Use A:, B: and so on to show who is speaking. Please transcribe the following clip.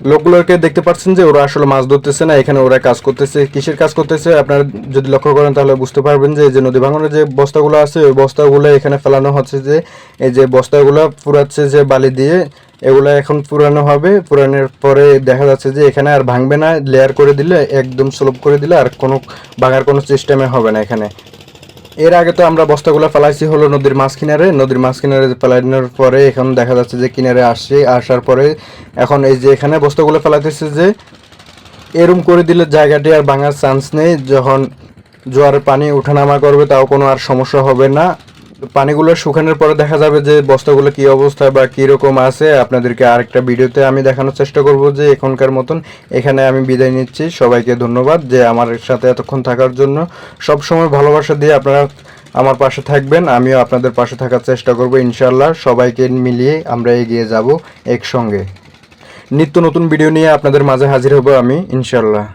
A: লোকগুলোকে দেখতে পাচ্ছেন যে ওরা আসলে মাছ ধরতেছে না, এখানে ওরা কাজ করতেছে। কিসের কাজ করতেছে আপনারা যদি লক্ষ্য করেন তাহলে বুঝতে পারবেন যে এই যে নদী ভাঙনের যে বস্তাগুলো আছে ওই বস্তাগুলো এখানে ফেলানো হচ্ছে, যে এই যে বস্তাগুলো পুরাচ্ছে যে বালি দিয়ে, এগুলো এখন পুরানো হবে। পুরানোর পরে দেখা যাচ্ছে যে এখানে আর ভাঙবে না, লেয়ার করে দিলে একদম স্লোপ করে দিলে আর কোনো ভাঙার কোনো সিস্টেমে হবে না এখানে। এর আগে তো আমরা বস্তাগুলো ফেলাইছি হলো নদীর মাছ কিনারে ফেলানোর পরে এখন দেখা যাচ্ছে যে কিনারে আসার পরে এখন এই যে এখানে বস্তাগুলো ফেলাইতেছে, যে এরম করে দিলে জায়গাটি আর ভাঙার চান্স নেই। যখন জোয়ারের পানি ওঠানামা করবে তাও কোনো আর সমস্যা হবে না। পানিগুলো শুকানোর পরে দেখা যাবে যে বস্তাগুলো কি অবস্থায় বা কীরকম আছে। আপনাদেরকে আরেকটা ভিডিওতে আমি দেখানোর চেষ্টা করব। যে এখনকার মতন এখানে আমি বিদায় নিচ্ছি। সবাইকে ধন্যবাদ যে আমার সাথে এতক্ষণ থাকার জন্য। সব সময় ভালোবাসা দিয়ে আপনারা আমার পাশে থাকবেন, আমিও আপনাদের পাশে থাকার চেষ্টা করব ইনশাআল্লাহ। সবাইকে মিলিয়ে আমরা এগিয়ে যাব একসঙ্গে। নিত্য নতুন ভিডিও নিয়ে আপনাদের মাঝে হাজির হব আমি ইনশাআল্লাহ।